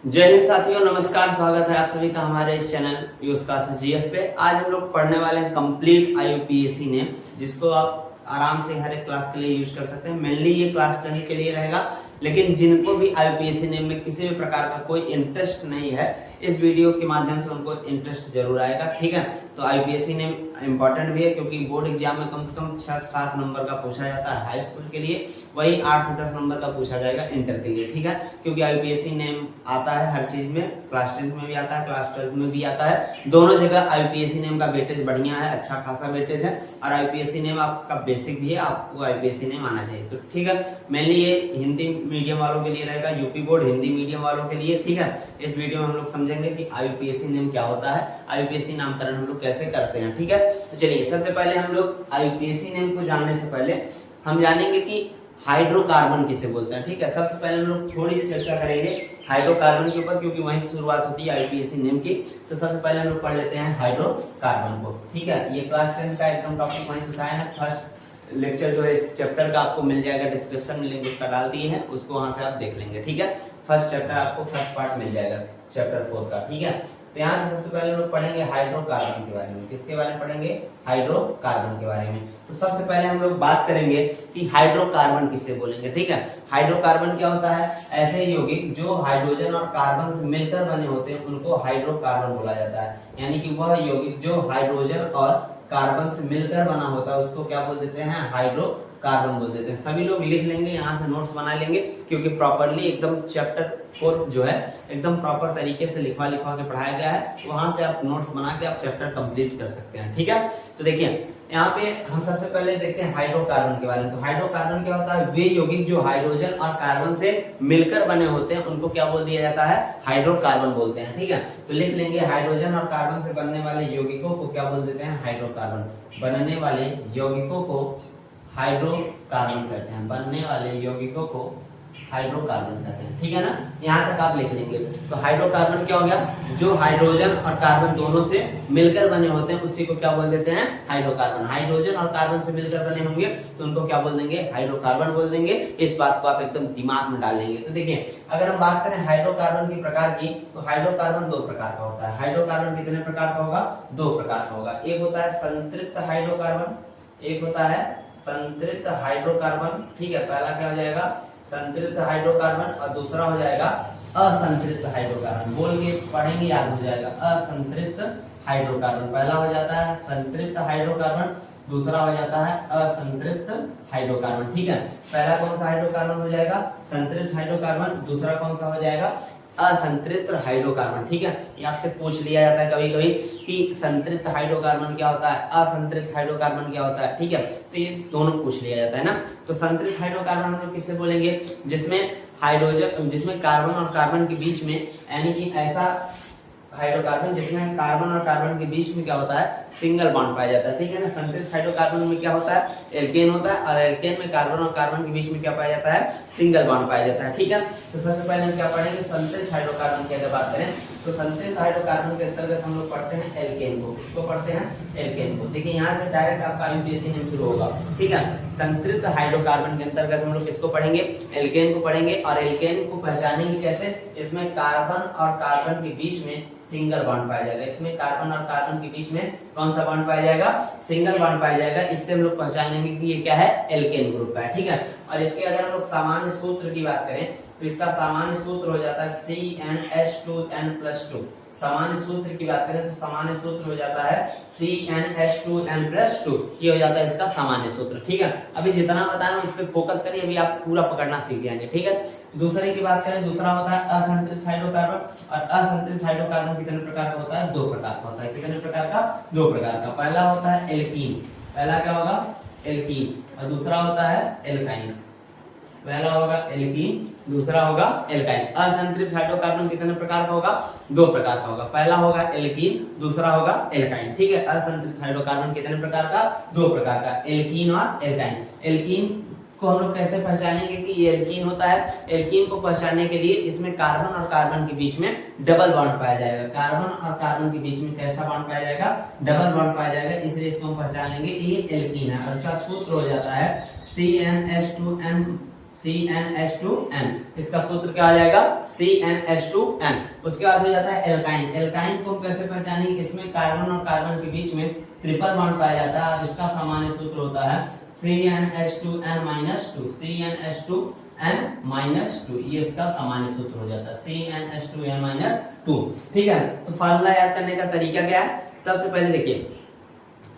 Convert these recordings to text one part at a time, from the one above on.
जय हिंद साथियों, नमस्कार। स्वागत है आप सभी का हमारे इस चैनल यूज क्लासेस जीएस पे। आज हम लोग पढ़ने वाले हैं कंप्लीट आईयूपीएसी नेम, जिसको आप आराम से हर एक क्लास के लिए यूज कर सकते हैं। मेनली ये क्लास 10 के लिए रहेगा, लेकिन जिनको भी आईयूपीएसी नेम में किसी भी प्रकार का कोई इंटरेस्ट नहीं है, इस वीडियो के माध्यम से उनको इंटरेस्ट जरूर आएगा। ठीक है, तो आईयूपीएसी नेम इंपॉर्टेंट भी है क्योंकि बोर्ड एग्जाम में कम से कम 6-7 नंबर का पूछा जाता है हाई स्कूल के लिए, वही 8 से 10 नंबर का पूछा जाएगा इंटर के लिए। ठीक है, क्योंकि आईयूपीएसी नेम आता है हर चीज में, क्लास 10 में भी आता है, क्लास 12 में भी आता है। दोनों जगह आईयूपीएसी नेम का वेटेज बढ़िया है, अच्छा खासा वेटेज है। और आईयूपीएसी नेम आपका बेसिक भी है, आपको आईयूपीएसी नेम आना चाहिए। तो ठीक है, मेनली ये हिंदी मीडियम वालों के लिए रहेगा, यूपी बोर्ड हिंदी मीडियम वालों के लिए। ठीक है, इस वीडियो में हम लोग समझेंगे कि आईयूपीएसी नेम क्या होता है, आईयूपीएसी नामकरण हम लोग कैसे करते हैं। ठीक है, तो चलिए सबसे पहले हम लोग आईयूपीएसी नेम को जानने से पहले हम जानेंगे कि हाइड्रोकार्बन किसे बोलते हैं। ठीक है, सबसे पहले हम लोग थोड़ी सी चर्चा करेंगे हाइड्रोकार्बन के ऊपर, क्योंकि वहीं शुरुआत होती है आईयूपीएसी नेम की। तो सबसे पहले हम लोग पढ़ लेते हैं हाइड्रोकार्बन को। ठीक है, ये क्लास 10 का एकदम टॉपिक वहीं से उठाया है। फर्स्ट लेक्चर जो है इस चैप्टर का आपको मिल जाएगा, डिस्क्रिप्शन में लिंक उसका डाल दिए हैं, उसको वहां से आप देख लेंगे। ठीक है, फर्स्ट चैप्टर आपको फर्स्ट पार्ट मिल जाएगा चैप्टर 4 का। ठीक है, तो यहाँ से सबसे पहले हम लोग पढ़ेंगे हाइड्रोकार्बन के बारे में। किसके बारे में पढ़ेंगे? हाइड्रोकार्बन के बारे में। तो सबसे पहले हम लोग बात करेंगे कि हाइड्रोकार्बन किसे बोलेंगे। ठीक है, हाइड्रोकार्बन क्या होता है? ऐसे यौगिक जो हाइड्रोजन और कार्बन से मिलकर बने होते हैं उनको हाइड्रोकार्बन बोला जाता है। यानी कि वह यौगिक जो हाइड्रोजन और कार्बन से मिलकर बना होता है उसको क्या बोल देते हैं? हाइड्रोकार्बन बोल देते हैं। सभी लोग लिख लेंगे, यहाँ से नोट्स बना लेंगे, क्योंकि प्रॉपरली एकदम चैप्टर 4 जो है एकदम प्रॉपर तरीके से लिखवा के पढ़ाया गया है। वहां से आप नोट्स बना के आप चैप्टर कंप्लीट कर सकते हैं। ठीक है, तो देखिए यहाँ पे हम सबसे पहले देखते हैं हाइड्रोकार्बन के बारे में। तो हाइड्रोकार्बन क्या होता है? वे यौगिक जो हाइड्रोजन और कार्बन से मिलकर बने होते हैं उनको क्या बोल दिया जाता है? हाइड्रोकार्बन बोलते हैं। ठीक है, तो लिख लेंगे हाइड्रोजन और कार्बन से बनने वाले यौगिकों को क्या बोल देते हैं? हाइड्रोकार्बन। बनने वाले यौगिकों को हाइड्रोकार्बन कहते हैं। बनने वाले यौगिकों को हाइड्रोकार्बन कहते हैं। ठीक है ना, यहाँ तक आप लिख लेंगे। तो हाइड्रोकार्बन क्या हो गया? जो हाइड्रोजन और कार्बन दोनों से मिलकर बने होते हैं उसी को क्या बोल देते हैं? हाइड्रोकार्बन। हाइड्रोजन और कार्बन से मिलकर बने होंगे तो उनको क्या बोल देंगे? हाइड्रोकार्बन बोल देंगे। इस बात को आप एकदम दिमाग में डाल लेंगे। तो देखिए, अगर हम बात करें हाइड्रोकार्बन के प्रकार की, तो हाइड्रोकार्बन 2 प्रकार का होता है। हाइड्रोकार्बन कितने प्रकार का होगा? 2 प्रकार का होगा। एक होता है संतृप्त हाइड्रोकार्बन, एक होता है संतृप्त हाइड्रोकार्बन। ठीक है, पहला क्या हो जाएगा? संतृप्त हाइड्रोकार्बन, और दूसरा हो जाएगा असंतृप्त हाइड्रोकार्बन। बोल के पढ़ेंगे, याद हो जाएगा। असंतृप्त हाइड्रोकार्बन पहला हो जाता है संतृप्त हाइड्रोकार्बन, दूसरा हो जाता है असंतृप्त हाइड्रोकार्बन। ठीक है, पहला कौन सा हाइड्रोकार्बन हो जाएगा? संतृप्त हाइड्रोकार्बन। दूसरा कौन सा हो जाएगा? असंतृप्त हाइड्रोकार्बन। ठीक है, ये आपसे पूछ लिया जाता है कभी कभी कि संतृप्त हाइड्रोकार्बन क्या होता है, असंतृप्त हाइड्रोकार्बन क्या होता है। ठीक है, तो ये दोनों पूछ लिया जाता है ना। तो संतृप्त हाइड्रोकार्बन हम लोग किससे बोलेंगे? जिसमें कार्बन और कार्बन के बीच में, यानी कि ऐसा हाइड्रोकार्बन जिसमें कार्बन और कार्बन के बीच में क्या होता है? सिंगल बॉन्ड पाया जाता है। ठीक है ना, संतृप्त हाइड्रोकार्बन में क्या होता है? एल्केन होता है, और एल्केन में कार्बन और कार्बन के बीच में क्या पाया जाता है? सिंगल बॉन्ड पाया जाता है। ठीक है, तो सबसे पहले हम क्या पढ़ेंगे? संतृप्त हाइड्रोकार्बन की अगर बात करें तो संतृप्त हाइड्रोकार्बन के अंतर्गत हम लोग पढ़ते हैं एल्केन को। किसको पढ़ते हैं? एल्केन को। देखिए यहाँ से डायरेक्ट आपका आईयूपीएसी नेम शुरू होगा। ठीक है, संतृप्त हाइड्रोकार्बन के अंतर्गत हम लोग किसको पढ़ेंगे? एल्केन को पढ़ेंगे। और एल्केन को पहचानेंगे कैसे? इसमें कार्बन और कार्बन के बीच में सिंगल बॉन्ड पाया जाएगा। इसमें कार्बन और कार्बन के बीच में कौन सा बॉन्ड पाया जाएगा? सिंगल बॉन्ड पाया जाएगा। इससे हम लोग पहचान लेंगे कि ये क्या है? एल्केन ग्रुप का है। ठीक है, और इसके अगर हम लोग सामान्य सूत्र की बात करें तो इसका सामान्य सूत्र हो जाता है CnH2n+2। सामान्य सूत्र की बात करें तो सामान्य सूत्र हो जाता है CnH2n+2। ये हो जाता है इसका सामान्य सूत्र। ठीक है, अभी जितना बताया उस पर फोकस करिए, अभी आप पूरा पकड़ना सीख जाएंगे। ठीक है, दूसरे की बात करें, दूसरा होता है असंतृप्त हाइड्रोकार्बन। और असंतृप्त हाइड्रोकार्बन कितने प्रकार का होता है? 2 प्रकार का होता है। कितने प्रकार का? 2 प्रकार का। पहला होता है एल्कीन। पहला क्या होगा? एल्कीन। और दूसरा होता है एल्काइन। पहला होगा एल्कीन, दूसरा होगा एल्काइन। असंतृप्त हाइड्रोकार्बन कितने प्रकार का होगा? 2 प्रकार का होगा। पहला होगा एल्कीन, दूसरा होगा एल्काइन। ठीक है, असंतृप्त हाइड्रोकार्बन कितने प्रकार का? 2 प्रकार का, एल्कीन और एल्काइन। एल्कीन को हम लोग कैसे पहचानेंगे कि ये एल्कीन होता है? एल्कीन को पहचानने के लिए इसमें कार्बन और कार्बन के बीच में डबल बॉन्ड पाया जाएगा। कार्बन और कार्बन के बीच में कैसा बॉन्ड पाया जाएगा? डबल बॉन्ड पाया जाएगा, इसलिए इसको हम पहचान लेंगे ये एल्कीन है। और इसका सूत्र हो जाता है CnH2n CnH2n, इसका सूत्र क्या आ जाएगा CnH2n। उसके बाद हो जाता है एल्काइन। एल्काइन को कैसे पहचानेंगे, इसमें कार्बन और कार्बन के बीच में ट्रिपल बॉन्ड पाया जाता है और इसका सामान्य सूत्र होता है CnH2n-2, CnH2n-2, ये इसका सामान्य सूत्र हो जाता है CnH2n-2। ठीक है, तो फार्मूला याद करने का तरीका क्या है, सबसे पहले देखिए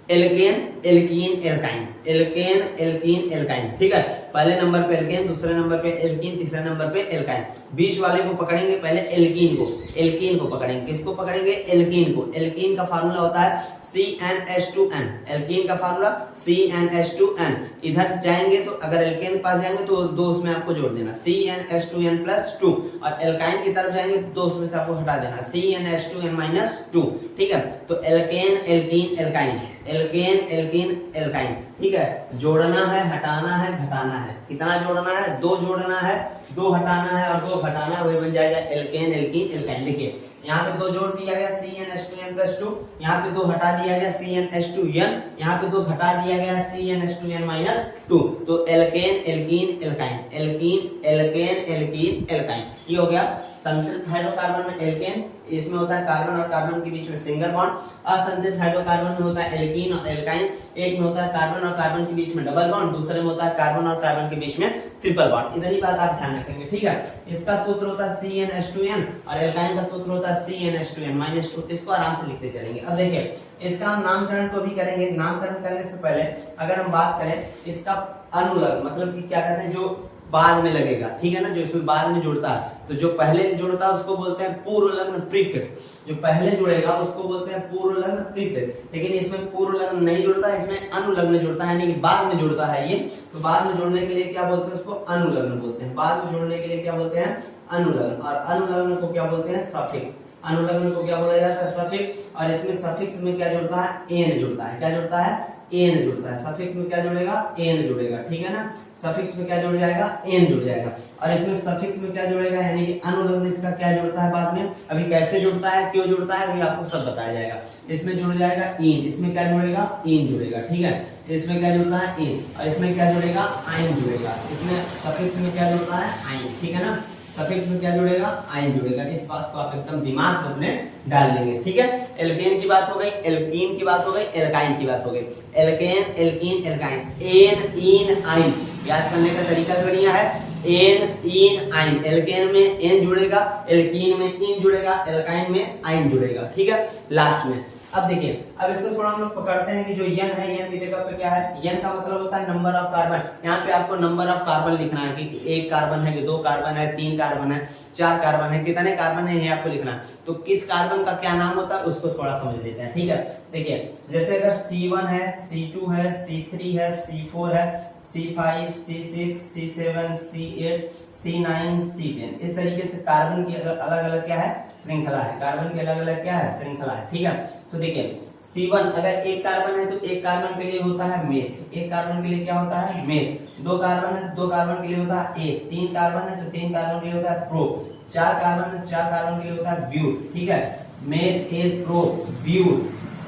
alkane alkene alkyne, alkane alkene alkyne. ठीक है, पहले नंबर पे एल्केन, दूसरे नंबर पे एल्कीन, तीसरे नंबर पे एल्काइन। बीच वाले को पकड़ेंगे पहले एल्कीन को, एल्कीन को पकड़ेंगे। किसको पकड़ेंगे, एल्कीन को। एल्कीन का फार्मूला होता है CnH2n, एल्कीन का फार्मूला CnH2n। इधर जाएंगे तो अगर एल्केन के पास जाएंगे तो दो उसमें आपको जोड़ देना CnH2n+2, और एल्काइन की तरफ जाएंगे तो दो उसमें से आपको हटा देना CnH2n-2। ठीक है, तो alkane alkene alkyne, alkane alkene alkyne. ठीक है, जोड़ना है, हटाना है, घटाना है। कितना जोड़ना है, दो जोड़ना है, दो हटाना है और दो घटाना है, वही बन जाएगा एल्केन एल्कीन एल्काइन। देखिए यहाँ पे दो जोड़ दिया गया CnH2n+2, यहाँ पे दो हटा दिया गया CnH2n, यहाँ पे दो घटा दिया गया CnH2n-2, तो alkane alkene alkyne, alkene alkane alkene alkyne. ये हो गया संतृप्त हाइड्रोकार्बन में एल्केन, इसमें होता है कार्बन और कार्बन के बीच में सिंगल बॉन्ड। असंतृप्त हाइड्रोकार्बन में होता है एल्कीन और एल्काइन, एक में होता है कार्बन और कार्बन के बीच में डबल बॉन्ड, दूसरे में होता है कार्बन और कार्बन के बीच में ट्रिपल बॉन्ड। इतनी बात आप ध्यान रखेंगे। ठीक है, इसका सूत्र होता है CnH2n और एल्काइन का सूत्र होता है CnH2n-2। इसको आराम से लिखते चलेंगे। अब देखिए इसका हम नामकरण तो भी करेंगे। नामकरण करने से पहले अगर हम बात करें इसका अनुलग्न, मतलब कि क्या कहते हैं, जो बाद में लगेगा, ठीक है ना, जो इसमें बाद में जुड़ता है, तो जो पहले जुड़ता है उसको बोलते हैं पूर्व लग्न प्रीफिक्स। जो पहले जुड़ेगा उसको बोलते हैं पूर्व लग्न प्रीफिक्स। लेकिन इसमें पूर्व लग्न नहीं जुड़ता है, इसमें अनुलग्न जुड़ता है, यानी कि बाद में जुड़ता है ये। तो बाद में जुड़ने के लिए क्या बोलते हैं, उसको अनुलग्न बोलते हैं। बाद में जुड़ने के लिए क्या बोलते हैं, अनुलग्न। और अनुलग्न को क्या बोलते हैं, सफिक्स। अनुलग्न को क्या बोला जाता है, सफिक्स। और इसमें सफिक्स में क्या जुड़ता है, एन जुड़ता है। क्या जुड़ता है, एन जुड़ता है। सफिक्स में क्या जुड़ेगा, एन जुड़ेगा। ठीक है ना, सफिक्स में क्या जुड़ जाएगा, एन जुड़ जाएगा। और इसमें सफिक्स में क्या जुड़ेगा, यानी कि अनुलग्न इसका क्या जुड़ता है बाद में। अभी कैसे जुड़ता है, क्यों जुड़ता है, अभी आपको सब बताया जाएगा। इसमें जुड़ जाएगा इन, इसमें क्या जुड़ेगा, इन जुड़ेगा। ठीक है, इसमें क्या जुड़ता है, इन, और इसमें क्या जुड़ेगा, आइन जुड़ेगा। इसमें सफिक्स में क्या जुड़ता है, आइन। ठीक है ना, सफिक्स में क्या जुड़ेगा, आइन जुड़ेगा। इस बात को आप एकदम दिमाग में अपने डाल लेंगे। ठीक है, एल्केन की बात हो गई, एल्कीन की बात हो गई, एल्काइन की बात हो गई। एल्केन एल्कीन एल्काइन, एन इन आइन, याद करने का तरीका बढ़िया है। एन इन आइन, एल्केन में एन जुड़ेगा, एल्कीन में इन जुड़ेगा, एल्काइन में आइन जुड़ेगा। ठीक है, लास्ट में। अब देखिए, अब इसको थोड़ा हम लोग पकड़ते हैं कि जो यन है, यन की जगह पे क्या है, यन का मतलब होता है नंबर ऑफ कार्बन। यहाँ पे आपको नंबर ऑफ कार्बन लिखना है कि एक कार्बन है, कि दो कार्बन है, तीन कार्बन है, चार कार्बन है, कितने कार्बन है ये आपको लिखना है। तो किस कार्बन का क्या नाम होता है उसको थोड़ा समझ लेते हैं। ठीक है, देखिए जैसे अगर C1 है, C2 है, C3 है, C4 है, C5, C6, C7, C8, C9, C10, इस तरीके से कार्बन की अलग अलग क्या है, श्रृंखला है। कार्बन की अलग अलग क्या है, श्रृंखला है। ठीक है, तो देखिए C1 अगर एक कार्बन है तो एक कार्बन के लिए होता है मेथ, एक कार्बन के लिए क्या होता है, मेथ। दो कार्बन है, दो कार्बन के लिए होता है एक। तीन कार्बन है तो तीन कार्बन के लिए होता है प्रो। चार कार्बन है, चार कार्बन के लिए होता है ब्यूट। ठीक है, meth, eth, pro, but,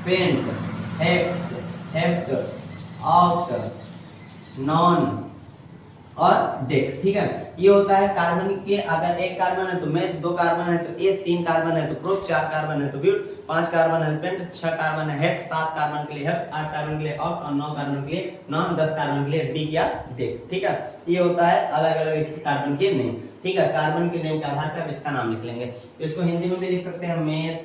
pent, hex, hept, oct, non और डेक। ठीक है, ये होता है कार्बन के। अगर एक कार्बन है तो मेथ, दो कार्बन है तो एथ, तीन कार्बन है तो प्रोप, चार कार्बन है तो ब्यूट, पांच कार्बन है पेंट, छह कार्बन है हेक्स, सात कार्बन के लिए हेप्ट, आठ कार्बन के लिए ऑक्ट और नौ कार्बन के लिए नॉन, 10 कार्बन के लिए डिक या डेक। ठीक है, ये होता है अलग अलग इसके कार्बन के नेम। ठीक है, कार्बन के नेम के आधार पर इसका नाम लिख लेंगे। तो इसको हिंदी में भी लिख सकते हैं मेथ,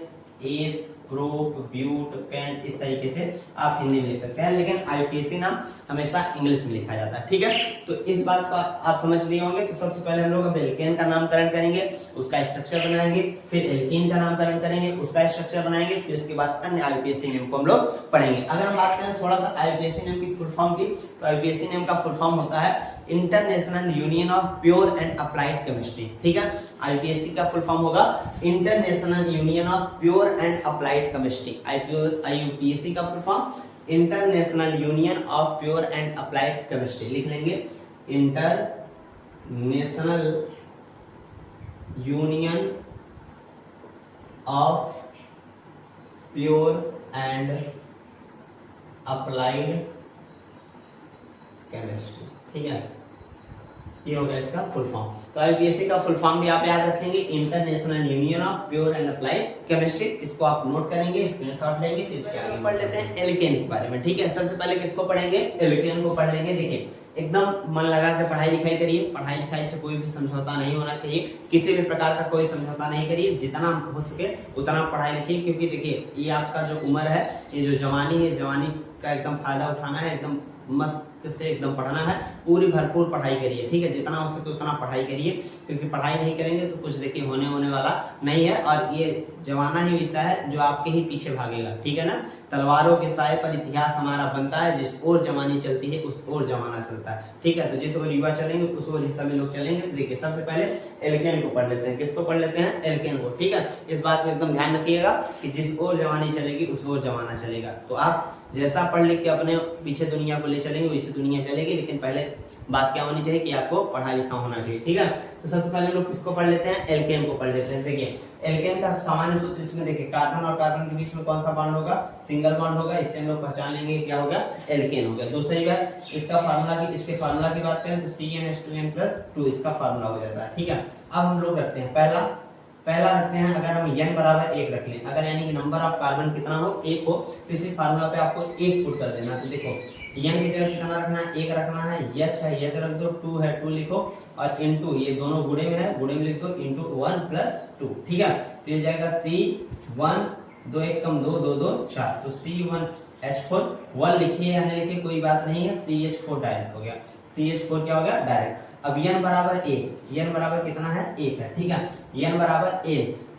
एथ, प्रोप, ब्यूट, पेंट, इस तरीके से आप हिंदी में लिख सकते हैं, लेकिन आईपीएससी नाम हमेशा इंग्लिश में लिखा जाता है। ठीक है, तो इस बात को आप समझ लिए होंगे। तो सबसे पहले हम लोग अब एल्केन का नामकरण करेंगे, उसका स्ट्रक्चर बनाएंगे, फिर एल्कीन का नामकरण करेंगे, उसका स्ट्रक्चर बनाएंगे, फिर इसके बाद अन्य आईपीएससी नेम को हम लोग पढ़ेंगे। अगर हम बात करें थोड़ा सा आईपीएससी नेम की फुल फॉर्म की, तो आईपीएससी नेम का फुल फॉर्म होता है International Union of Pure and Applied Chemistry. ठीक है, आईपीएससी का फुल फॉर्म होगा International Union of Pure and Applied Chemistry. IUPSC का full form International Union of Pure and Applied Chemistry. लिख लेंगे International Union of Pure and Applied Chemistry. ठीक है, ये हो गया इसका फुल फॉर्म। तो आईयूपीएसी का फुल फॉर्म भी आप याद रखेंगे, international Union of Pure and Applied chemistry. इसको आप नोट करेंगे, स्क्रीनशॉट लेंगे, फिर इसके आगे पढ़ लेते हैं एल्केन के बारे में। ठीक है, सबसे पहले किसको पढ़ेंगे? एल्केन को पढ़ लेंगे। देखिए एकदम मन लगा के पढ़ाई लिखाई करिए, पढ़ाई लिखाई से कोई भी समझौता नहीं होना चाहिए, किसी भी प्रकार का कोई समझौता नहीं करिए, जितना हो सके उतना पढ़ाई लिखिए, क्योंकि देखिए ये आपका जो उम्र है, ये जो जवानी है, जवानी का एकदम फायदा उठाना है, एकदम मस्त से एकदम पढ़ना है, पूरी भरपूर पढ़ाई करिए। ठीक है, जितना हो सके उतना पढ़ाई करिए, क्योंकि पढ़ाई नहीं करेंगे तो कुछ देखिए होने वाला नहीं है। और ये जमाना ही ऐसा है जो आपके ही पीछे भागेगा। ठीक है ना, तलवारों के साए पर इतिहास हमारा बनता है, जिस ओर जमानी चलती है उस ओर जमाना चलता है। ठीक है, तो जिस ओर युवा चलेंगे उस ओर हिस्सा में लोग चलेंगे। तो देखिए सबसे पहले एल्केन को पढ़ लेते हैं। किसको पढ़ लेते हैं? एल्केन को। ठीक है, इस बात को एकदम ध्यान रखिएगा कि जिस ओर जवानी चलेगी उस ओर जमाना चलेगा। तो आप जैसा पढ़ लिख के अपने पीछे दुनिया को ले चलेंगे वैसी दुनिया चलेगी, लेकिन पहले बात क्या होनी चाहिए कि आपको पढ़ा लिखा होना चाहिए। ठीक है, तो सबसे पहले लोग किसको पढ़ लेते हैं? एल्केन को पढ़ लेते हैं। देखिए एल्केन का सामान्य सूत्र इसमें देखिए, कार्बन और कार्बन के बीच में कौन सा बॉन्ड होगा? सिंगल बॉन्ड होगा। इससे हम लोग पहचान लेंगे क्या होगा? एल्केन हो गया। दूसरी बात, इसका फार्मूला की इसके फार्मूला की बात करें तो CnH2n+2 इसका फार्मूला हो जाता है। ठीक है, अब हम लोग रखते हैं पहला रखते हैं, अगर हम n बराबर 1 रख लें, अगर यानी कि नंबर ऑफ कार्बन कितना हो? 1 हो, तो इसी फार्मूला पे आपको 1 पुट कर देना। तो देखो n की जगह कितना रखना है? 1 रखना है। h है, h रख दो, 2 है 2 लिखो, और इनटू ये दोनों गुणे में है, गुणे में लिख दो, इनटू 1+2। ठीक है, तो ये जाएगा C1, 2 1 कम 2 2 2 4, तो C1H4 1 लिखिए या नहीं लिखिए कोई बात नहीं है, CH4 डायरेक्ट हो गया। CH4 क्या हो गया? डायरेक्ट। अब n बराबर 1, n बराबर कितना है? 1 है। ठीक है, n बराबर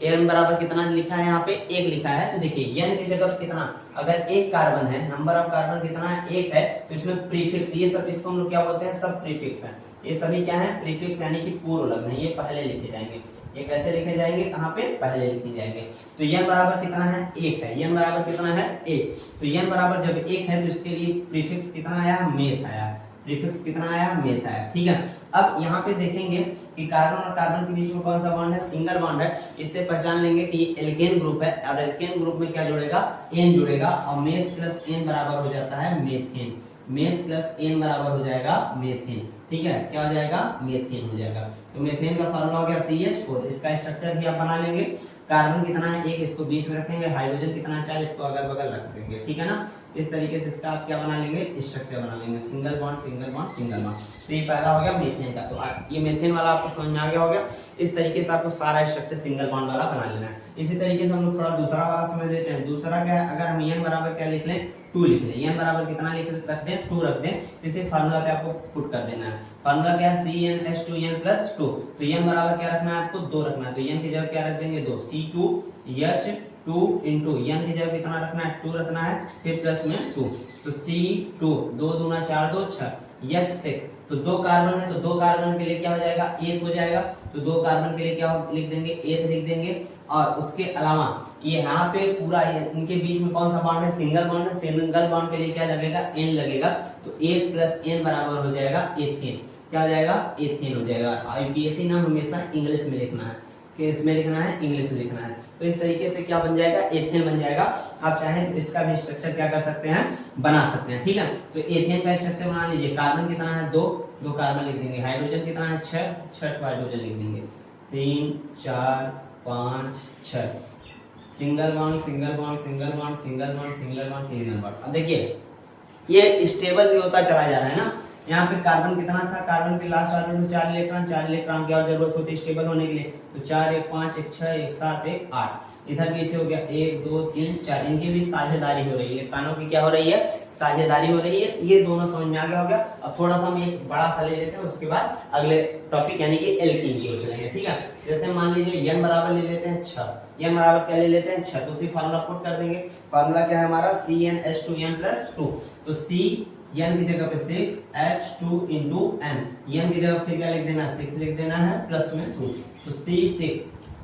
n बराबर कितना लिखा है? यहाँ पे 1 लिखा है। तो देखिए n की जगह कितना, अगर एक कार्बन है, नंबर ऑफ कार्बन कितना है? 1 है, तो इसमें प्रीफिक्स, ये सब इसको हम लोग क्या बोलते हैं? सब प्रीफिक्स है। ये सभी क्या है? प्रीफिक्स, यानी कि पूर्व लग्न है, ये पहले लिखे जाएंगे। ये कैसे लिखे जाएंगे? कहाँ पे? पहले लिखे जाएंगे। तो n बराबर कितना है? 1 है। n बराबर कितना है? 1। तो n बराबर जब 1 है तो इसके लिए प्रीफिक्स कितना आया? मेथ आया। प्रीफिक्स कितना आया? मेथ आया। ठीक है, अब यहाँ पे देखेंगे कि कार्बन और कार्बन के बीच में कौन सा बॉन्ड है? सिंगल बॉन्ड है। इससे पहचान लेंगे कि ये एल्केन ग्रुप है, और एल्केन ग्रुप में क्या जुड़ेगा? n जुड़ेगा, और मेथ प्लस n बराबर हो जाता है मेथेन। मेथ प्लस n बराबर हो जाएगा मेथेन। ठीक है, क्या हो जाएगा? मेथेन हो जाएगा। तो मेथेन का फार्मूला हो गया CH4। इसका स्ट्रक्चर भी आप बना लेंगे। कार्बन कितना है? 1, इसको बीच में रखेंगे। हाइड्रोजन कितना है? 4, इसको अगल बगल रख देंगे। ठीक है ना, इस तरीके से इसका आप क्या बना लेंगे? स्ट्रक्चर बना लेंगे, single bond single bond single bond. तो ये पहला हो गया मेथेन का। तो ये मेथेन वाला आपको समझ में आ गया होगा। इस तरीके से आपको सारा स्ट्रक्चर सिंगल बॉन्ड वाला बना लेना है। इसी तरीके से हम लोग थोड़ा दूसरा वाला समझ लेते हैं। दूसरा क्या है? अगर हम n बराबर क्या लिख लें? 2 लिख लें। n बराबर कितना रख दें? 2 रख दें। इसे फार्मूला पे आपको पुट कर देना है। फार्मूला क्या है? CnH2n+2। तो n बराबर क्या रखना है आपको? 2 रखना है। तो n की जगह क्या रख देंगे? 2। C2H2 इंटू n की जगह कितना रखना है? 2 रखना है, फिर प्लस में 2। तो C2, 2 दूना 4 2 6, H6। तो 2 कार्बन है, तो 2 कार्बन के लिए क्या हो जाएगा? 1 हो जाएगा। तो 2 कार्बन के लिए क्या लिख देंगे? 1 लिख देंगे। और उसके अलावा ये यहाँ पे पूरा इनके बीच में कौन सा बॉन्ड है? सिंगल बॉन्ड है। सिंगल बॉन्ड के लिए क्या लगेगा? n लगेगा। तो 8 प्लस n बराबर हो जाएगा एथेन। क्या हो जाएगा? एथेन हो जाएगा। आईयूपीएसी नाम हमेशा इंग्लिश में लिखना है, कि इसमें लिखना है, इंग्लिश में लिखना है। तो इस तरीके से क्या बन जाएगा? एथेन बन जाएगा। आप चाहें तो इसका भी स्ट्रक्चर क्या कर सकते हैं? बना सकते हैं। ठीक है, तो एथेन का स्ट्रक्चर बना लीजिए। कार्बन कितना है? 2 कार्बन लिख देंगे। हाइड्रोजन कितना है? 6 हाइड्रोजन लिख देंगे। 3 4 5 6, single bond single bond single bond single bond single bond single bond. अब देखिए ये स्टेबल भी होता चला जा रहा है ना। यहाँ पे कार्बन कितना था? कार्बन के लास्ट ऑर्बिटल में 4 इलेक्ट्रॉन। 4 इलेक्ट्रॉन की और जरूरत होती है स्टेबल होने के लिए। तो 4 1 5 1 6 1 7 1 8। इधर भी इसे हो गया 1 2 3 4। इनके भी साझेदारी हो रही है, इलेक्ट्रॉनों की क्या हो रही है? साझेदारी हो रही है। ये दोनों समझ में आ गया होगा। अब थोड़ा सा हम एक बड़ा सा ले लेते हैं, उसके बाद अगले टॉपिक यानी कि एल्कीन की ओर चलेंगे। ठीक है, जैसे मान लीजिए n बराबर ले लेते हैं 6। n बराबर क्या ले लेते हैं? 6। तो उसी फार्मूला पुट कर देंगे। फार्मूला क्या है हमारा? CnH2n+2। तो C n की जगह पे 6 H2 इंटू n। n की जगह फिर क्या लिख देना है? 6 लिख देना है, प्लस में 2। तो C6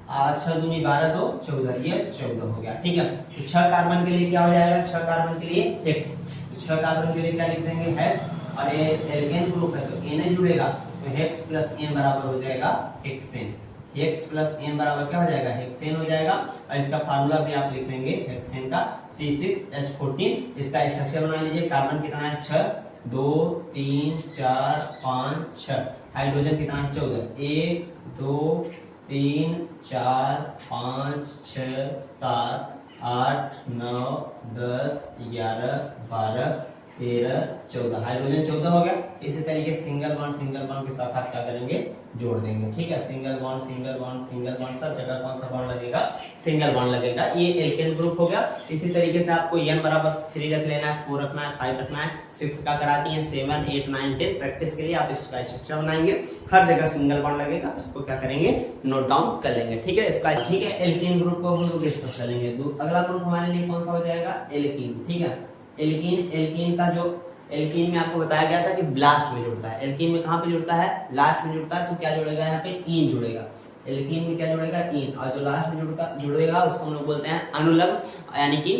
6 दूनी 12 2 14, ये 14 हो गया। ठीक है, तो 6 कार्बन के लिए क्या हो जाएगा? 6 कार्बन के लिए हेक्स। तो 6 कार्बन के लिए क्या लिख देंगे? हेक्स। और ये एल्केन ग्रुप है तो Na जुड़ेगा, तो हेक्स प्लस n बराबर हो जाएगा हेक्सेन। हेक्स प्लस n बराबर क्या हो जाएगा? हेक्सेन हो जाएगा। और इसका फार्मूला भी आप लिख लेंगे हेक्सेन का, C6H14। इसका स्ट्रक्चर बना लीजिए। कार्बन कितना है? 6 2 3 4 5 6। हाइड्रोजन कितना है 14, 1 2 3 4 5 6 7 8 9 10 11 12 13 14, हाइड्रोजन 14 हो गया। इसी तरीके सिंगल बॉन्ड के साथ आप क्या करेंगे जोड़ देंगे, ठीक है। सिंगल बॉन्ड सब जगह कौन सा बॉन्ड लगेगा, सिंगल बॉन्ड लगेगा। ये एल्केन ग्रुप हो गया। इसी तरीके से आपको n बराबर 3 रख लेना है, 4 रखना है, 5 रखना है, 6 का कराती है, 7 8 9 10। प्रैक्टिस के लिए आप इसका स्ट्रक्चर बनाएंगे, हर जगह सिंगल बॉन्ड लगेगा, इसको क्या करेंगे नोट डाउन कर लेंगे, ठीक है। इसका ठीक है, एल्कीन ग्रुप को हम लोग डिस्कस करेंगे। अगला ग्रुप हमारे लिए कौन सा हो जाएगा, एल्कीन, ठीक है। एल्कीन का जो एल्कीन में आपको बताया गया था कि ब्लास्ट में जुड़ता है। एल्कीन में कहां पे जुड़ता है, लास्ट में जुड़ता है। तो क्या जुड़ेगा यहाँ पे, ईन जुड़ेगा। एल्कीन में क्या जुड़ेगा, ईन। और जो लास्ट में जुड़ेगा उसको हम लोग बोलते हैं अनुलग्न, यानी कि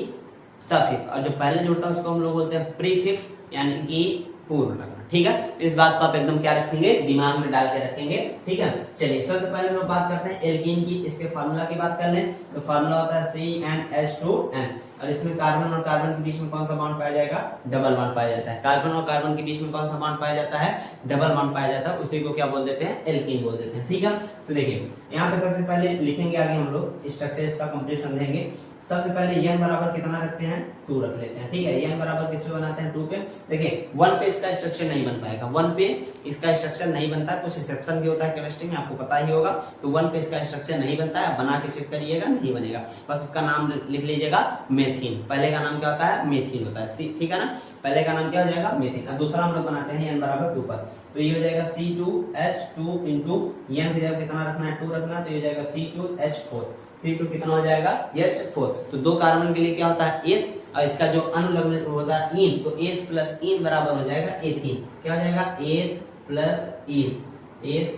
सफिक्स। और जो पहले जुड़ता है उसको हम लोग बोलते हैं प्रीफिक्स, यानी कि पूर्व लगना, ठीक है। इस बात को आप एकदम क्या रखेंगे, दिमाग में डाल के रखेंगे, ठीक है। चलिए सबसे पहले हम लोग बात करते हैं एल्कीन की। इसके फार्मूला की बात कर लें तो फार्मूला होता है CnH2n। और इसमें कार्बन और कार्बन के बीच में कौन सा बॉन्ड पाया जाएगा, डबल बॉन्ड पाया जाता है। कार्बन और कार्बन के बीच में कौन सा बॉन्ड पाया जाता है, डबल बॉन्ड पाया जाता है। उसी को क्या बोल देते हैं, एल्कीन बोल देते हैं, ठीक है। तो देखिए यहाँ पे सबसे पहले लिखेंगे, आगे हम लोग स्ट्रक्चर इसका कंप्लीट समझेंगे। सबसे पहले n बराबर कितना रखते हैं, 2 रख लेते हैं, ठीक है। n बराबर किस पे बनाते हैं, 2 पे। देखिए 1 पे इसका स्ट्रक्चर नहीं बन पाएगा, 1 पे इसका स्ट्रक्चर नहीं बनता। कुछ एक्सेप्शन भी होता है केमिस्ट्री में, आपको पता ही होगा। तो 1 पे इसका स्ट्रक्चर नहीं बनता है, बना के चेक करिएगा, नहीं बनेगा। बस उसका नाम लिख लीजिएगा मेथिन। पहले का नाम क्या होता है, मेथिन होता है, ठीक है ना। पहले का नाम क्या हो जाएगा, मेथिन। और दूसरा हम लोग बनाते हैं n बराबर 2 पर। तो ये हो जाएगा C2H2 इंटू n की जगह कितना रखना है, 2 रखना। तो ये हो जाएगा C2H4। C2 कितना हो जाएगा, यस 4। तो 2 कार्बन के लिए क्या होता है, एथ। और इसका जो अनुलग्न होता है इन, तो एथ प्लस इन बराबर हो जाएगा एथीन। क्या हो जाएगा, एथ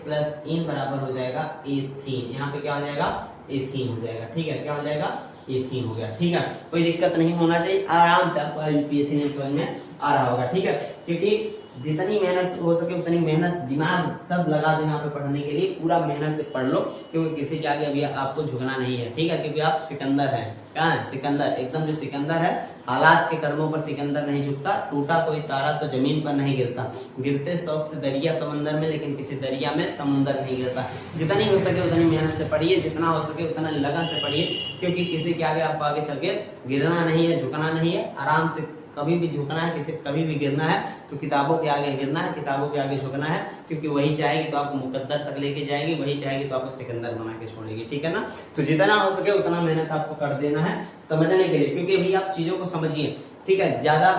प्लस इन बराबर हो जाएगा एथीन। यहाँ पे क्या हो जाएगा, एथीन हो जाएगा, ठीक है। क्या हो जाएगा, एथीन हो गया, ठीक है। कोई दिक्कत नहीं होना चाहिए, आराम से आपको यूपीएससी ने समझ में आ रहा होगा, ठीक है। क्योंकि जितनी मेहनत हो सके उतनी मेहनत, दिमाग सब लगा दो यहाँ पे पढ़ने के लिए, पूरा मेहनत से पढ़ लो। क्योंकि किसी के आगे अभी आपको झुकना नहीं है, ठीक है। क्योंकि आप सिकंदर हैं, क्या है, सिकंदर। एकदम जो सिकंदर है, हालात के कदमों पर सिकंदर नहीं झुकता। टूटा कोई तारा तो जमीन पर नहीं गिरता, गिरते शौक से दरिया समंदर में, लेकिन किसी दरिया में समुंदर नहीं गिरता। जितनी हो सके उतनी मेहनत से पढ़िए, जितना हो सके उतना लगन से पढ़िए। क्योंकि किसी के आगे आपको आगे चल के गिरना नहीं है, झुकना नहीं है। आराम से कभी भी झुकना है, किसी कभी भी गिरना है तो किताबों के आगे गिरना है, किताबों के आगे झुकना है। क्योंकि वही चाहेगी तो आपको मुकद्दर तक लेके जाएगी, वही चाहेगी तो आपको सिकंदर बना के छोड़ेगी, ठीक है ना। तो जितना हो सके उतना मेहनत आपको कर देना है समझने के लिए। क्योंकि अभी आप चीजों को समझिए, ठीक है। ज्यादा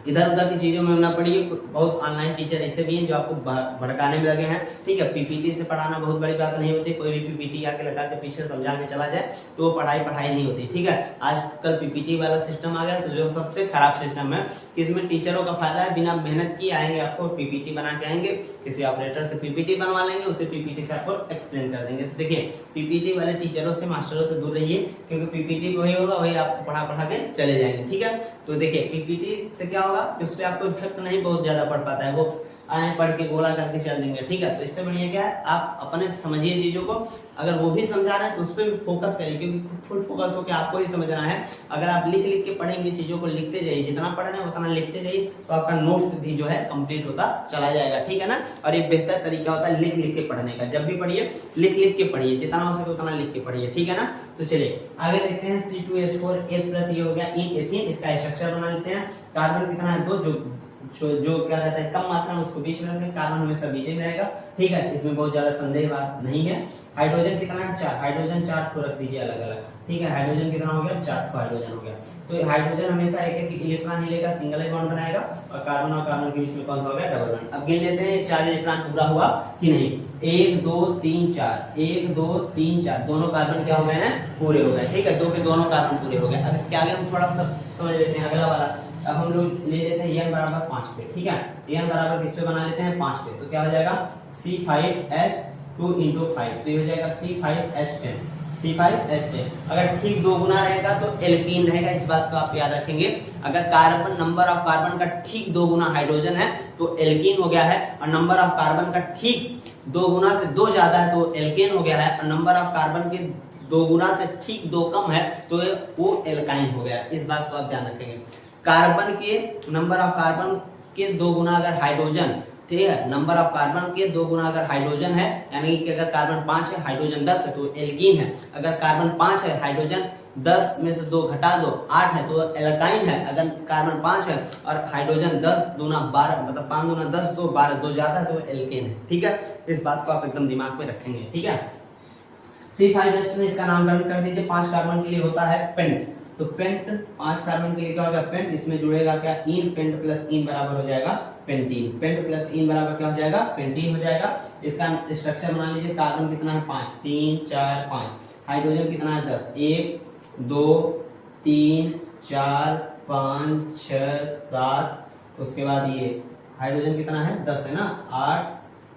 इधर उधर की चीजों में ना पढ़िए। बहुत ऑनलाइन टीचर ऐसे भी हैं जो आपको भड़काने में लगे हैं, ठीक है। पीपीटी से पढ़ाना बहुत बड़ी बात नहीं होती। कोई भी पीपीटी आके लगा के पीछे समझा के चला जाए तो वो पढ़ाई नहीं होती, ठीक है। आजकल पीपीटी वाला सिस्टम आ गया, तो जो सबसे खराब सिस्टम है कि इसमें टीचरों का फायदा है, बिना मेहनत किए आएंगे, आपको पीपीटी बना के आएंगे, किसी ऑपरेटर से पीपीटी बनवा लेंगे, उसे पीपीटी से आपको एक्सप्लेन कर देंगे। तो देखिए पीपीटी वाले टीचरों से, मास्टरों से दूर रहिए। क्योंकि पीपीटी वही होगा, वही आपको पढ़ा के चले जाएंगे, ठीक है। तो देखिए पीपीटी से क्या होगा, उस पर आपको इफेक्ट नहीं बहुत ज्यादा पड़ पाता है। वो आए पढ़ के गोला करके चल देंगे, ठीक है। तो इससे बढ़िया क्या है, आप अपने समझिए चीजों को। अगर वो भी समझा रहे हैं तो उस पर भी फोकस करिए, क्योंकि फुल फोकस होकर आपको ही समझना है। अगर आप लिख लिख के पढ़ेंगे, चीजों को लिखते जाइए, जितना पढ़ रहे हैं उतना लिखते जाइए, तो आपका नोट्स भी जो है कंप्लीट होता चला जाएगा, ठीक है ना। और एक बेहतर तरीका होता है लिख लिख के पढ़ने का। जब भी पढ़िए लिख लिख के पढ़िए, जितना हो सके उतना लिख के पढ़िए, ठीक है ना। तो चलिए आगे देखते हैं। C2H4 एथ प्लस ये हो गया एथीन। इसका स्ट्रक्चर बना लेते हैं। कार्बन कितना है, 2, जो क्या कहते हैं कम मात्रा में उसको बीच में रखें। कार्बन हमेशा बीच में रहेगा, ठीक है। इसमें बहुत ज्यादा संदेह बात नहीं है। हाइड्रोजन कितना है, 4। हाइड्रोजन 4 को रख दीजिए अलग अलग, ठीक है। हाइड्रोजन कितना हो गया, 4 हाइड्रोजन हो गया। तो हाइड्रोजन हमेशा एक एक इलेक्ट्रॉन ही लेगा, सिंगल ही बॉन्ड बनाएगा। और कार्बन के बीच में कौन सा हो गया, डबल बॉन्ड। अब गिन लेते हैं 4 इलेक्ट्रॉन पूरा हुआ कि नहीं। 1 2 3 4, 1 2 3 4, दोनों कार्बन क्या हो गए हैं, पूरे हो गए, ठीक है। 2 के दोनों कार्बन पूरे हो गए। अब इसके आगे हम थोड़ा सा समझ लेते हैं अगला वाला। अब हम लोग ले लेते हैं n बराबर 5 पे, ठीक है। n बराबर किस पे बना लेते हैं, 5 पे। तो क्या हो जाएगा, C5H2 इंटू 5। तो ये हो जाएगा C5H10। C5H10 अगर ठीक 2 गुना रहेगा तो एल्कीन रहेगा। इस बात को आप याद रखेंगे। अगर कार्बन, नंबर ऑफ कार्बन का ठीक 2 गुना हाइड्रोजन है तो एल्कीन हो गया है। और नंबर ऑफ कार्बन का ठीक 2 गुना से 2 ज्यादा है तो एल्केन हो गया है। और नंबर ऑफ कार्बन के 2 गुना से ठीक 2 कम है तो वो एल्काइन हो गया। इस बात को आप ध्यान रखेंगे। कार्बन के नंबर ऑफ कार्बन के 2 गुना अगर हाइड्रोजन ठीक है। नंबर ऑफ कार्बन के 2 गुना अगर हाइड्रोजन है, यानी कि अगर कार्बन 5 है हाइड्रोजन 10 है तो एल्कीन है। अगर कार्बन 5 है हाइड्रोजन 10 में से 2 घटा दो 8 है तो एल्काइन है। अगर कार्बन 5 है और हाइड्रोजन 10 दूना 12 मतलब 5 दूना 10 2 12 2 ज्यादा है तो एल्केन है। ठीक है, इस बात को आप एकदम दिमाग में रखेंगे। ठीक है, C5 एस्टर में इसका नामकरण कर दीजिए। 5 कार्बन के लिए होता है पेंट, तो पेंट 5 कार्बन के लिए क्या होगा पेंट, इसमें जुड़ेगा क्या इन, पेंट प्लस इन बराबर हो जाएगा पेंटीन। पेंट प्लस इन बराबर क्या हो जाएगा पेंटीन हो जाएगा। इसका स्ट्रक्चर बना लीजिए। कार्बन कितना है 5, 3 4 5। हाइड्रोजन कितना है 10, 1 2 3 4 5 6 7। उसके बाद ये हाइड्रोजन कितना है 10 है ना, 8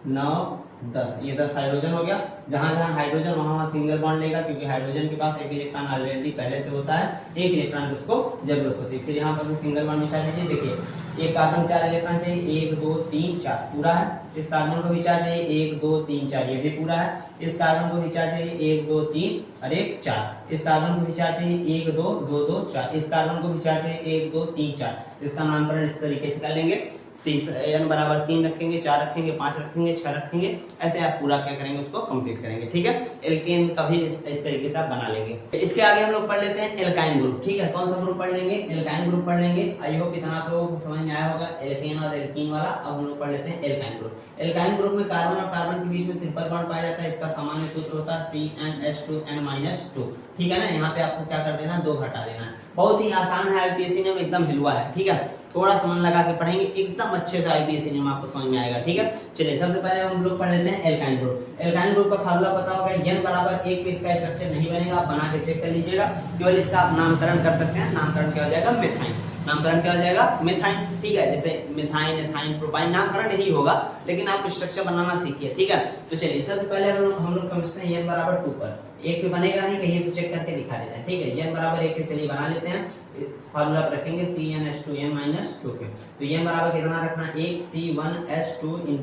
9 10, ये 10 हाइड्रोजन हो गया। जहां जहां हाइड्रोजन वहां सिंगल बॉन्ड लेगा, क्योंकि हाइड्रोजन के पास एक इलेक्ट्रॉन ऑलरेडी पहले से होता है, एक इलेक्ट्रॉन की उसको जरूरत होती है। फिर यहाँ पर भी सिंगल बॉन्ड बिछा लीजिए। देखिए एक कार्बन 4 इलेक्ट्रॉन चाहिए, 1 2 3 4 पूरा है। इस कार्बन को भी 4 चाहिए, 1 2 3 4 ये भी पूरा है। इस कार्बन को भी 4 चाहिए, 1 2 3 और 1 4। इस कार्बन को भी 4 चाहिए, 1 2 2 2 4। इस कार्बन को भी 4 चाहिए, 1 2 3 4। इसका नामकरण इस तरीके से कर लेंगे। n बराबर 3 रखेंगे, 4 रखेंगे, 5 रखेंगे, 6 रखेंगे, ऐसे आप पूरा क्या करेंगे उसको कंप्लीट करेंगे। ठीक है, एल्केन का भी इस तरीके से आप बना लेंगे। इसके आगे हम लोग पढ़ लेते हैं एल्काइन ग्रुप। ठीक है, कौन सा ग्रुप पढ़ लेंगे, एल्काइन ग्रुप पढ़ लेंगे। आई होप इतना आप लोगों को समझ में आया होगा एल्केन और एल्कीन वाला। अब हम लोग पढ़ लेते हैं एल्काइन ग्रुप। एल्काइन ग्रुप में कार्बन और कार्बन के बीच में ट्रिपल बॉन्ड पाया जाता है। इसका सामान्य सूत्र होता है CnH2n-2। ठीक है ना, यहाँ पे आपको क्या कर देना है 2 घटा देना है। बहुत ही आसान है, आईपीएससी ने एकदम हिलवा है। ठीक है, थोड़ा सा मन लगा के पढ़ेंगे एकदम अच्छे से आईपीएससी में आपको समझ में आएगा। ठीक है, चलिए सबसे पहले हम लोग पढ़ लेते हैं एल्काइन ग्रुप। एल्काइन ग्रुप का फार्मूला पता होगा, n बराबर 1 पे इसका स्ट्रक्चर नहीं बनेगा, आप बना के चेक कर लीजिएगा। केवल इसका आप नामकरण कर सकते हैं। नामकरण क्या हो जाएगा मिथाइन, नामकरण क्या हो जाएगा मिथाइन। ठीक है, जैसे मिथाइन एथाइन प्रोपाइन नामकरण यही होगा, लेकिन आप स्ट्रक्चर बनाना सीखिए। ठीक है, तो चलिए सबसे पहले हम लोग समझते हैं n बराबर 2 पर। 1 पे बनेगा नहीं कहीं तो चेक करके दिखा देते हैं। ठीक है, n बराबर 1 पे चलिए बना लेते हैं। इस फार्मूला पर रखेंगे CnH2n-2 पे। तो n बराबर कितना रखना 1 C1H2 * 1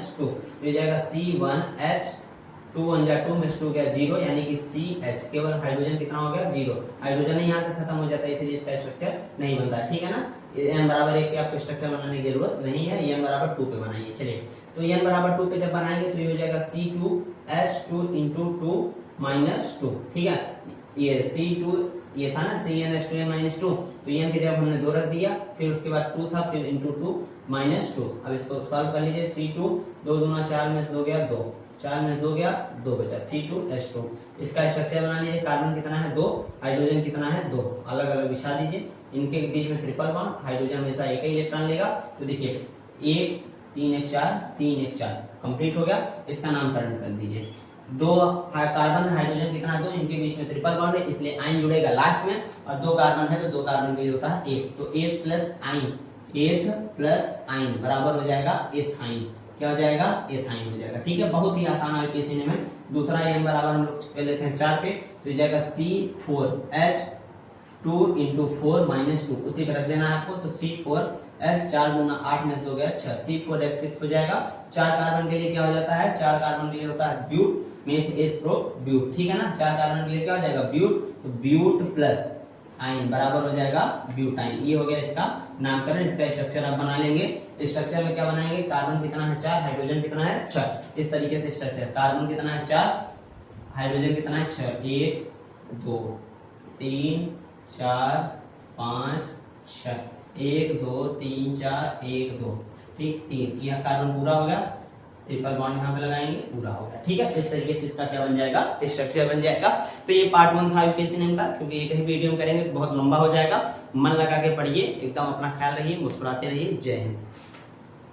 - 2। तो ये जाएगा C1H 2 1 जा 2 में 2 गया 0, यानी कि CH केवल हाइड्रोजन कितना हो गया 0। हाइड्रोजन यहाँ से खत्म हो जाता है, इसलिए इसका स्ट्रक्चर नहीं बनता है। ठीक है ना, n बराबर 1 पे आपको स्ट्रक्चर बनाने की जरूरत नहीं है, n बराबर 2 पे बनाइए। चलिए, तो n बराबर 2 पे जब बनाएंगे तो ये हो जाएगा C2H2 * 2 - 2। ठीक है, ये C2 ये था ना CnH2n-2, तो n की जगह हमने 2 रख दिया, फिर उसके बाद 2 था, फिर * 2 - 2। अब इसको सॉल्व कर लीजिए। C2 2 दूना 4 में से 2 गया 2, 4 में 2 गया 2 बचा C2H2। इसका स्ट्रक्चर बना लीजिए। कार्बन कितना है 2, हाइड्रोजन कितना है 2, अलग अलग बिछा दीजिए। इनके बीच में ट्रिपल बॉन्ड, हाइड्रोजन हमेशा एक ही इलेक्ट्रॉन लेगा। तो देखिए 1 3 1 4 3 1 4 कंप्लीट हो गया। इसका नामकरण कर दीजिए। 2 कार्बन हाइड्रोजन कितना है 2, इनके बीच में ट्रिपल बॉन्ड है, इसलिए आयन जुड़ेगा लास्ट में। और 2 कार्बन है तो 2 कार्बन के लिए होता है 1, तो 1 प्लस आयन, 1 प्लस आयन बराबर हो जाएगा एथाइन। क्या हो जाएगा एथाइन हो जाएगा। ठीक है, बहुत ही आसान आईपीएससी ने में। दूसरा n बराबर हम लोग कर लेते हैं 4 पे, तो ये जाएगा C4H2 * 4 - 2। उसी पे रख देना है आपको। तो C4H 4 दूना 8 में से 2 गया 6, C4H6 हो जाएगा। 4 कार्बन के लिए क्या हो जाता है, 4 कार्बन के लिए होता है ब्यूट, मेथ एथ प्रो ब्यूट। ठीक है ना, 4 कार्बन के लिए क्या हो जाएगा ब्यूट, तो ब्यूट प्लस आयन बराबर हो जाएगा ब्यूटाइन। ये हो गया इसका नामकरण। इसका स्ट्रक्चर आप बना लेंगे। इस स्ट्रक्चर में क्या बनाएंगे, कार्बन कितना है 4, हाइड्रोजन कितना है 6। इस तरीके से स्ट्रक्चर, कार्बन कितना है 4, हाइड्रोजन कितना है 6, 1 2 3 4 5 6, 1 2 3 4 1 2, ठीक 3। यह कार्बन पूरा हो गया, ट्रिपल बॉन्ड यहाँ पे लगाएंगे, पूरा हो गया। ठीक है, इस तरीके से इसका क्या बन जाएगा स्ट्रक्चर बन जाएगा। तो ये पार्ट 1 था यूपीएससी नेम का, क्योंकि एक ही वीडियो में करेंगे तो बहुत लंबा हो जाएगा। मन लगा के पढ़िए, एकदम अपना ख्याल रहिए, मुस्कुराते रहिए। जय हिंद।